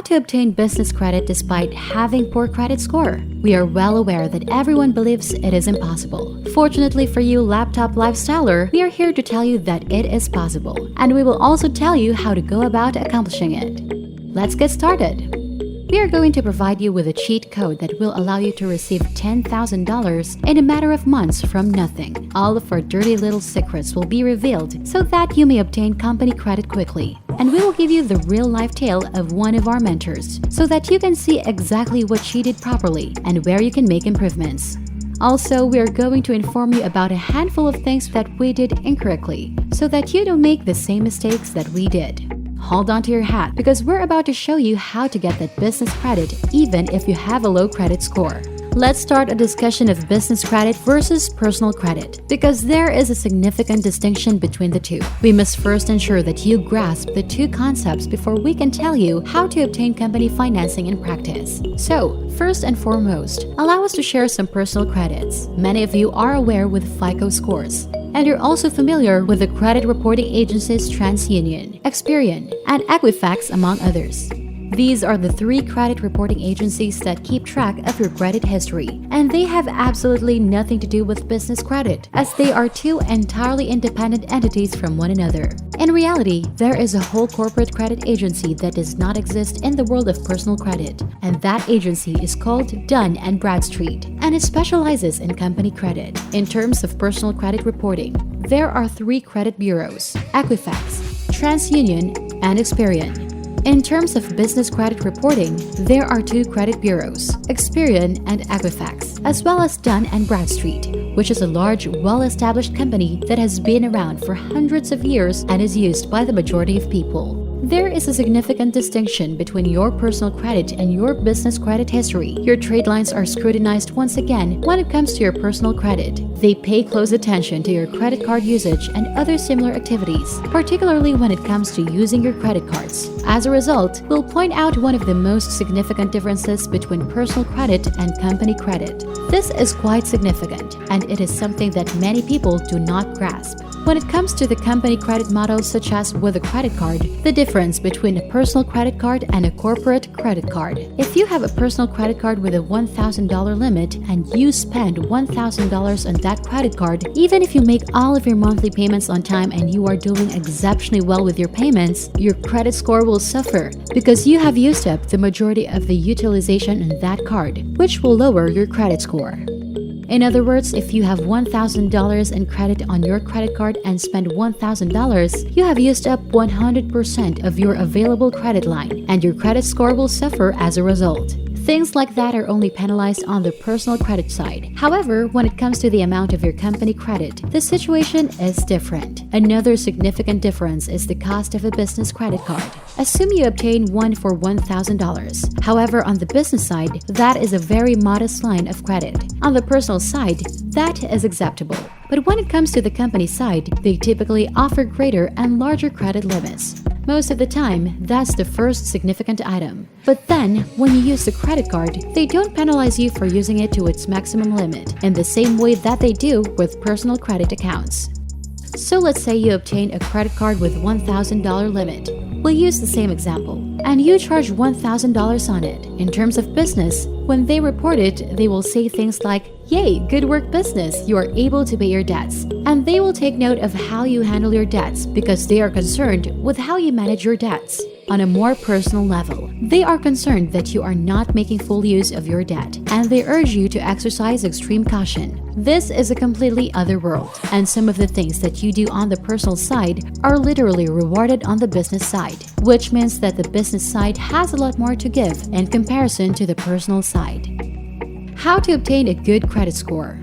to obtain business credit despite having poor credit score. We are well aware that everyone believes it is impossible. Fortunately for you, laptop lifestyler, we are here to tell you that it is possible, and we will also tell you how to go about accomplishing it. Let's get started. We are going to provide you with a cheat code that will allow you to receive $10,000 in a matter of months from nothing. All of our dirty little secrets will be revealed so that you may obtain company credit quickly. And we will give you the real-life tale of one of our mentors so that you can see exactly what she did properly and where you can make improvements. Also, we are going to inform you about a handful of things that we did incorrectly so that you don't make the same mistakes that we did. Hold on to your hat because we're about to show you how to get that business credit even if you have a low credit score. Let's start a discussion of business credit versus personal credit because there is a significant distinction between the two. We must first ensure that you grasp the two concepts before we can tell you how to obtain company financing in practice. So, first and foremost, allow us to share some personal credits. Many of you are aware with FICO scores. And you're also familiar with the credit reporting agencies TransUnion, Experian, and Equifax, among others. These are the three credit reporting agencies that keep track of your credit history, and they have absolutely nothing to do with business credit, as they are two entirely independent entities from one another. In reality, there is a whole corporate credit agency that does not exist in the world of personal credit, and that agency is called Dun & Bradstreet, and it specializes in company credit. In terms of personal credit reporting, there are three credit bureaus: Equifax, TransUnion, and Experian. In terms of business credit reporting, there are two credit bureaus, Experian and Equifax, as well as Dun & Bradstreet, which is a large, well-established company that has been around for hundreds of years and is used by the majority of people. There is a significant distinction between your personal credit and your business credit history. Your trade lines are scrutinized once again when it comes to your personal credit. They pay close attention to your credit card usage and other similar activities, particularly when it comes to using your credit cards. As a result, we'll point out one of the most significant differences between personal credit and company credit. This is quite significant, and it is something that many people do not grasp. When it comes to the company credit models, such as with a credit card, the difference between a personal credit card and a corporate credit card. If you have a personal credit card with a $1,000 limit and you spend $1,000 on that credit card, even if you make all of your monthly payments on time and you are doing exceptionally well with your payments, your credit score will suffer because you have used up the majority of the utilization on that card, which will lower your credit score. In other words, if you have $1,000 in credit on your credit card and spend $1,000, you have used up 100% of your available credit line, and your credit score will suffer as a result. Things like that are only penalized on the personal credit side. However, when it comes to the amount of your company credit, the situation is different. Another significant difference is the cost of a business credit card. Assume you obtain one for $1,000. However, on the business side, that is a very modest line of credit. On the personal side, that is acceptable. But when it comes to the company side, they typically offer greater and larger credit limits. Most of the time, that's the first significant item. But then, when you use the credit card, they don't penalize you for using it to its maximum limit, in the same way that they do with personal credit accounts. So let's say you obtain a credit card with $1,000 limit. We'll use the same example, and you charge $1,000 on it. In terms of business, when they report it, they will say things like, "Yay, good work business, you are able to pay your debts." And they will take note of how you handle your debts because they are concerned with how you manage your debts. On a more personal level, they are concerned that you are not making full use of your debt, and they urge you to exercise extreme caution. This is a completely other world, and some of the things that you do on the personal side are literally rewarded on the business side, which means that the business side has a lot more to give in comparison to the personal side. How to obtain a good credit score.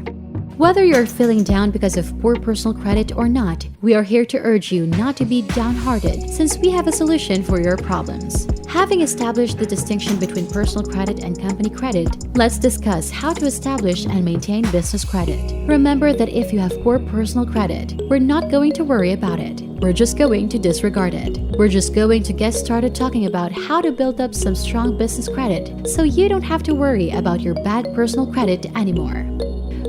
Whether you're feeling down because of poor personal credit or not, we are here to urge you not to be downhearted since we have a solution for your problems. Having established the distinction between personal credit and company credit, let's discuss how to establish and maintain business credit. Remember that if you have poor personal credit, we're not going to worry about it. We're just going to disregard it. We're just going to get started talking about how to build up some strong business credit so you don't have to worry about your bad personal credit anymore.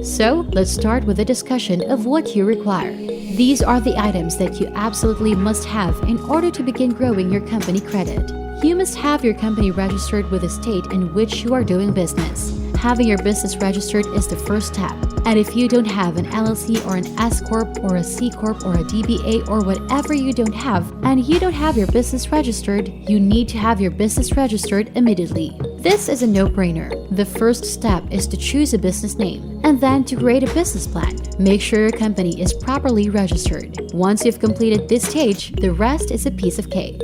So, let's start with a discussion of what you require. These are the items that you absolutely must have in order to begin growing your company credit. You must have your company registered with the state in which you are doing business. Having your business registered is the first step. And if you don't have an LLC or an S Corp or a C Corp or a DBA or whatever you don't have, and you don't have your business registered, you need to have your business registered immediately. This is a no-brainer. The first step is to choose a business name and then to create a business plan. Make sure your company is properly registered. Once you've completed this stage, the rest is a piece of cake.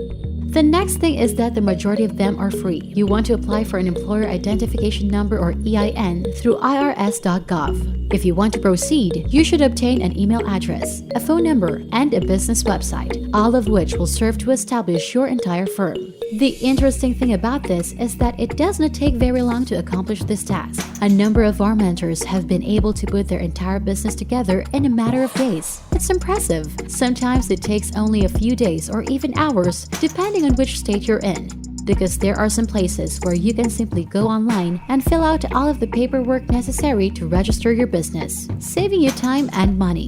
The next thing is that the majority of them are free. You want to apply for an employer identification number or EIN through irs.gov. If you want to proceed, you should obtain an email address, a phone number, and a business website, all of which will serve to establish your entire firm. The interesting thing about this is that it does not take very long to accomplish this task. A number of our mentors have been able to put their entire business together in a matter of days. It's impressive. Sometimes it takes only a few days or even hours, depending on which state you're in. Because there are some places where you can simply go online and fill out all of the paperwork necessary to register your business, saving you time and money.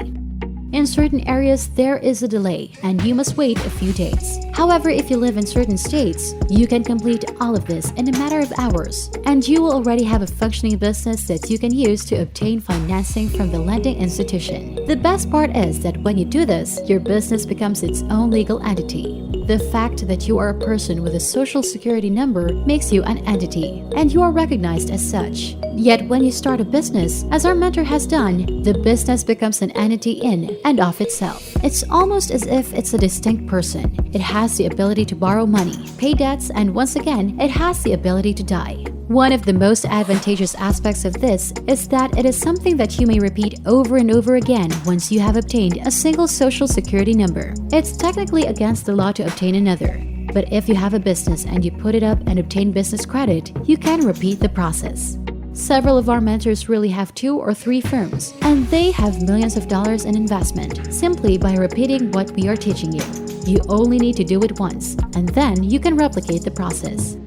In certain areas, there is a delay and you must wait a few days. However, if you live in certain states, you can complete all of this in a matter of hours, and you will already have a functioning business that you can use to obtain financing from the lending institution. The best part is that when you do this, your business becomes its own legal entity. The fact that you are a person with a social security number makes you an entity, and you are recognized as such. Yet when you start a business, as our mentor has done, the business becomes an entity in and of itself. It's almost as if it's a distinct person. It has the ability to borrow money, pay debts, and once again, it has the ability to die. One of the most advantageous aspects of this is that it is something that you may repeat over and over again once you have obtained a single social security number. It's technically against the law to obtain another, but if you have a business and you put it up and obtain business credit, you can repeat the process. Several of our mentors really have 2 or 3 firms, and they have millions of dollars in investment simply by repeating what we are teaching you. You only need to do it once, and then you can replicate the process.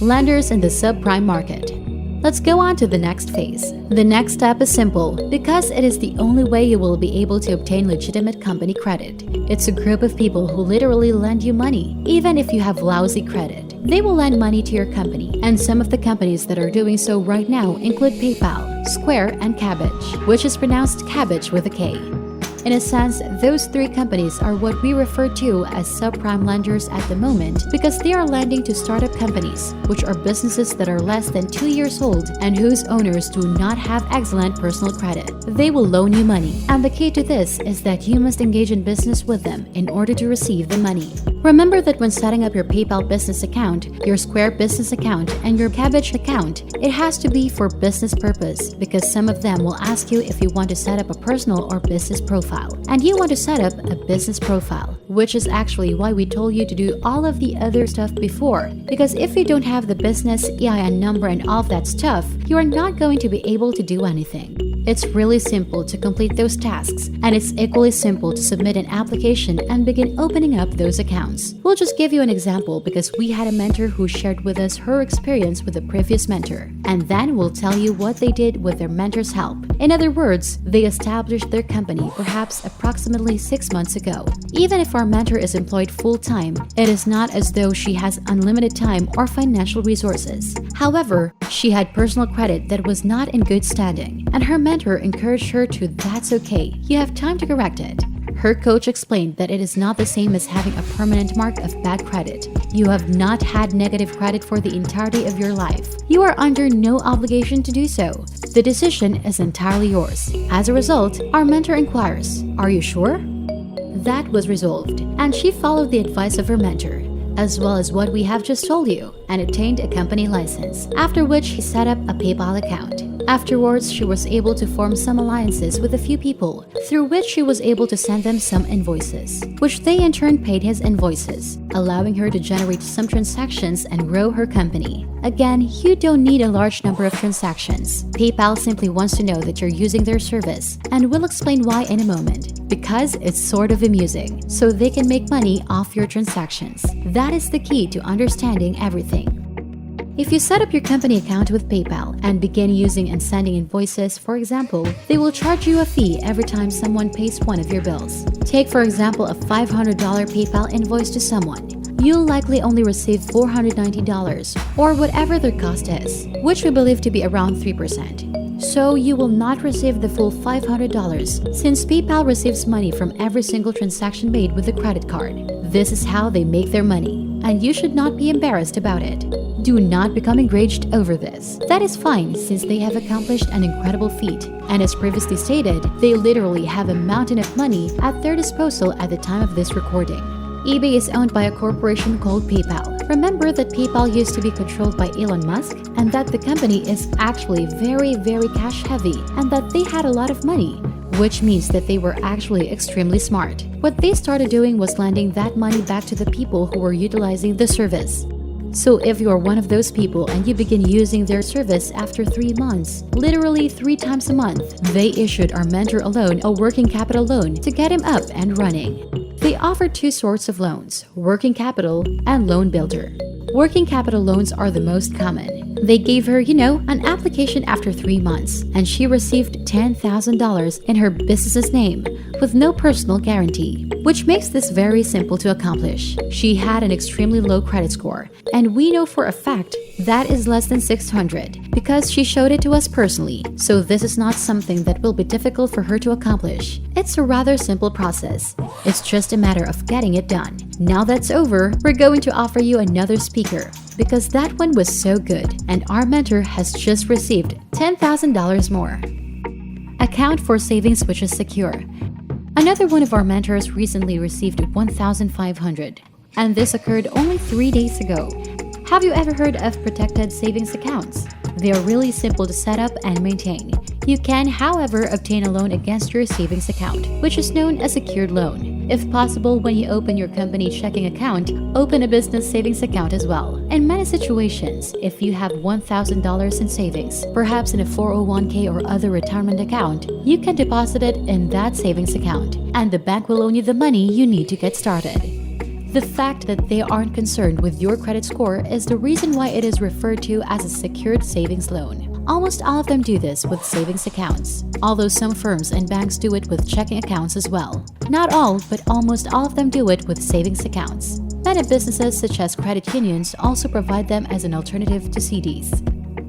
Lenders in the subprime market. Let's go on to the next phase. The next step is simple because it is the only way you will be able to obtain legitimate company credit. It's a group of people who literally lend you money, even if you have lousy credit. They will lend money to your company, and some of the companies that are doing so right now include PayPal, Square, and Cabbage, which is pronounced cabbage with a K. In a sense, those 3 companies are what we refer to as subprime lenders at the moment because they are lending to startup companies, which are businesses that are less than 2 years old and whose owners do not have excellent personal credit. They will loan you money, and the key to this is that you must engage in business with them in order to receive the money. Remember that when setting up your PayPal business account, your Square business account, and your Cabbage account, it has to be for business purpose because some of them will ask you if you want to set up a personal or business profile. And you want to set up a business profile, which is actually why we told you to do all of the other stuff before. Because if you don't have the business EIN number and all of that stuff, you are not going to be able to do anything. It's really simple to complete those tasks, and it's equally simple to submit an application and begin opening up those accounts. We'll just give you an example because we had a mentor who shared with us her experience with a previous mentor, and then we'll tell you what they did with their mentor's help. In other words, they established their company perhaps approximately 6 months ago. Even if our mentor is employed full-time, it is not as though she has unlimited time or financial resources. However, she had personal credit that was not in good standing, and her mentor encouraged her to "That's okay, you have time to correct it." Her coach explained that it is not the same as having a permanent mark of bad credit. You have not had negative credit for the entirety of your life. You are under no obligation to do so. The decision is entirely yours. As a result, our mentor inquires, "Are you sure?" That was resolved, and she followed the advice of her mentor, as well as what we have just told you, and obtained a company license, after which she set up a PayPal account. Afterwards, she was able to form some alliances with a few people, through which she was able to send them some invoices, which they in turn paid his invoices, allowing her to generate some transactions and grow her company. Again, you don't need a large number of transactions. PayPal simply wants to know that you're using their service, and we'll explain why in a moment. Because it's sort of amusing, so they can make money off your transactions. That is the key to understanding everything. If you set up your company account with PayPal and begin using and sending invoices, for example, they will charge you a fee every time someone pays one of your bills. Take, for example, a $500 PayPal invoice to someone. you'll likely only receive $490 or whatever their cost is, which we believe to be around 3%. So you will not receive the full $500 since PayPal receives money from every single transaction made with a credit card. This is how they make their money, and you should not be embarrassed about it. Do not become enraged over this. That is fine since they have accomplished an incredible feat, and as previously stated, they literally have a mountain of money at their disposal at the time of this recording. eBay is owned by a corporation called PayPal. Remember that PayPal used to be controlled by Elon Musk, and that the company is actually very cash heavy, and that they had a lot of money, which means that they were actually extremely smart. What they started doing was lending that money back to the people who were utilizing the service. So if you are one of those people and you begin using their service after 3 months, literally 3 times a month, they issued our mentor alone a working capital loan to get him up and running. They offer 2 sorts of loans, working capital and loan builder. Working capital loans are the most common. They gave her, an application after 3 months, and she received $10,000 in her business's name with no personal guarantee, which makes this very simple to accomplish. She had an extremely low credit score, and we know for a fact that is less than 600 because she showed it to us personally, so this is not something that will be difficult for her to accomplish. It's a rather simple process. It's just a matter of getting it done. Now that's over, we're going to offer you another speaker because that one was so good, and our mentor has just received $10,000 more. Account for savings which is secure. Another one of our mentors recently received $1,500, and this occurred only 3 days ago. Have you ever heard of protected savings accounts? They are really simple to set up and maintain. You can, however, obtain a loan against your savings account, which is known as a secured loan. If possible, when you open your company checking account, open a business savings account as well. In many situations, if you have $1,000 in savings, perhaps in a 401k or other retirement account, you can deposit it in that savings account, and the bank will loan you the money you need to get started. The fact that they aren't concerned with your credit score is the reason why it is referred to as a secured savings loan. Almost all of them do this with savings accounts, although some firms and banks do it with checking accounts as well. Not all, but almost all of them do it with savings accounts. Many businesses such as credit unions also provide them as an alternative to CDs.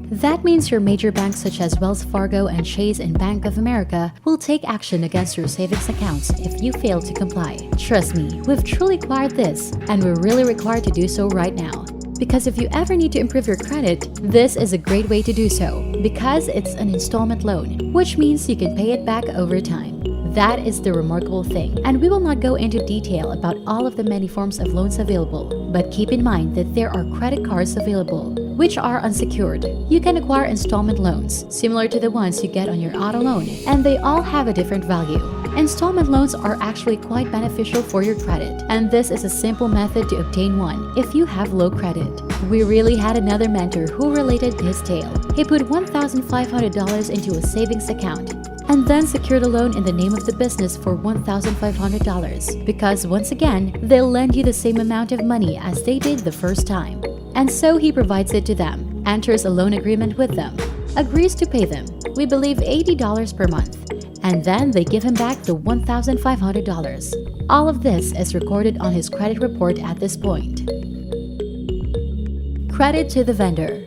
That means your major banks such as Wells Fargo and Chase and Bank of America will take action against your savings accounts if you fail to comply. Trust me, we've truly acquired this, and we're really required to do so right now. Because if you ever need to improve your credit, this is a great way to do so, because it's an installment loan, which means you can pay it back over time. That is the remarkable thing, and we will not go into detail about all of the many forms of loans available, but keep in mind that there are credit cards available, which are unsecured. You can acquire installment loans, similar to the ones you get on your auto loan, and they all have a different value. Installment loans are actually quite beneficial for your credit, and this is a simple method to obtain one if you have low credit. We really had another mentor who related his tale. He put $1,500 into a savings account, and then secured a loan in the name of the business for $1,500 because once again, they'll lend you the same amount of money as they did the first time. And so he provides it to them, enters a loan agreement with them, agrees to pay them, we believe $80 per month, and then they give him back the $1,500. All of this is recorded on his credit report at this point. Credit to the vendor.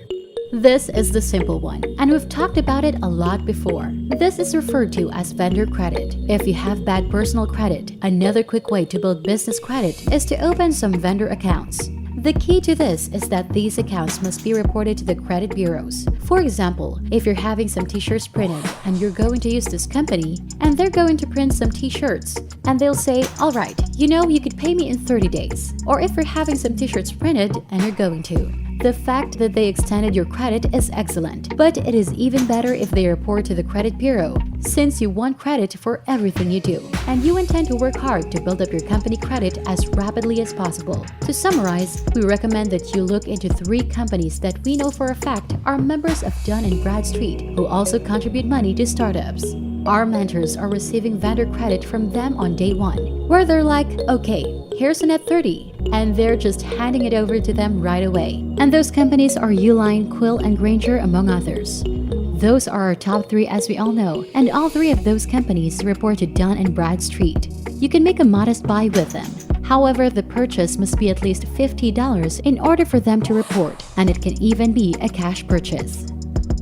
This is the simple one, and we've talked about it a lot before. This is referred to as vendor credit. If you have bad personal credit, another quick way to build business credit is to open some vendor accounts. The key to this is that these accounts must be reported to the credit bureaus. For example, if you're having some t-shirts printed and you're going to use this company and they're going to print some t-shirts and they'll say, all right, you could pay me in 30 days. Or if you're having some t-shirts printed and you're going to. The fact that they extended your credit is excellent, but it is even better if they report to the credit bureau, since you want credit for everything you do, and you intend to work hard to build up your company credit as rapidly as possible. To summarize, we recommend that you look into 3 companies that we know for a fact are members of Dun & Bradstreet, who also contribute money to startups. Our mentors are receiving vendor credit from them on day 1, where they're like, okay, here's a net 30, and they're just handing it over to them right away. And those companies are Uline, Quill, and Granger, among others. Those are our top 3 as we all know, and all 3 of those companies report to Dun & Bradstreet. You can make a modest buy with them. However, the purchase must be at least $50 in order for them to report, and it can even be a cash purchase.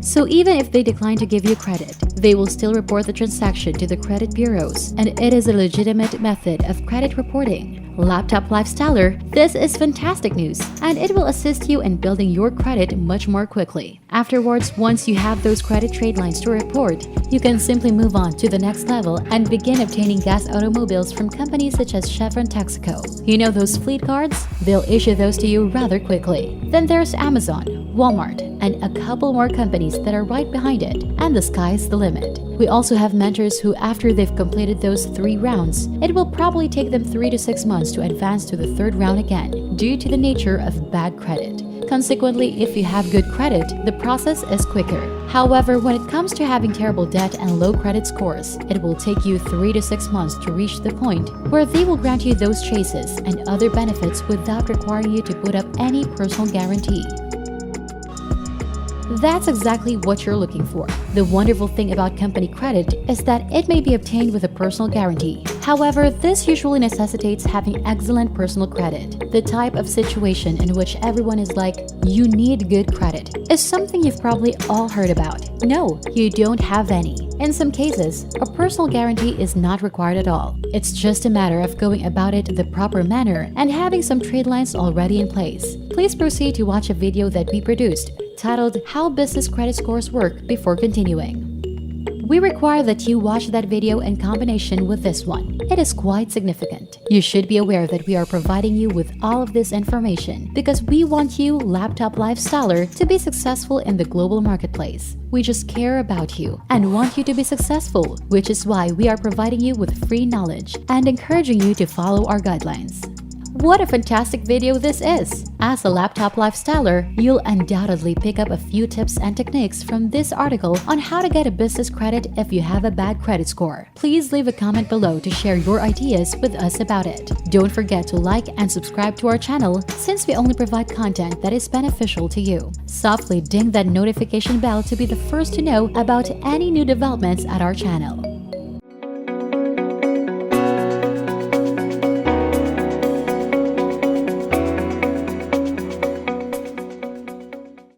So even if they decline to give you credit, they will still report the transaction to the credit bureaus, and it is a legitimate method of credit reporting. Laptop Lifestyler, this is fantastic news, and it will assist you in building your credit much more quickly. Afterwards, once you have those credit trade lines to report, you can simply move on to the next level and begin obtaining gas automobiles from companies such as Chevron Texaco. You know those fleet cards? They'll issue those to you rather quickly. Then there's Amazon, Walmart, and a couple more companies that are right behind it, and the sky's the limit. We also have mentors who, after they've completed those 3 rounds, it will probably take them 3 to 6 months to advance to the 3rd round again due to the nature of bad credit. Consequently, if you have good credit, the process is quicker. However, when it comes to having terrible debt and low credit scores, it will take you 3 to 6 months to reach the point where they will grant you those chases and other benefits without requiring you to put up any personal guarantee. That's exactly what you're looking for. The wonderful thing about company credit is that it may be obtained with a personal guarantee. However, this usually necessitates having excellent personal credit. The type of situation in which everyone is like, you need good credit, is something you've probably all heard about. No, you don't have any. In some cases, a personal guarantee is not required at all. It's just a matter of going about it the proper manner and having some trade lines already in place. Please proceed to watch a video that we produced titled How Business Credit Scores Work before continuing. We require that you watch that video in combination with this one. It is quite significant. You should be aware that we are providing you with all of this information because we want you, Laptop Lifestyler, to be successful in the global marketplace. We just care about you and want you to be successful, which is why we are providing you with free knowledge and encouraging you to follow our guidelines. What a fantastic video this is! As a Laptop Lifestyler, you'll undoubtedly pick up a few tips and techniques from this article on how to get a business credit if you have a bad credit score. Please leave a comment below to share your ideas with us about it. Don't forget to like and subscribe to our channel since we only provide content that is beneficial to you. Softly ding that notification bell to be the first to know about any new developments at our channel.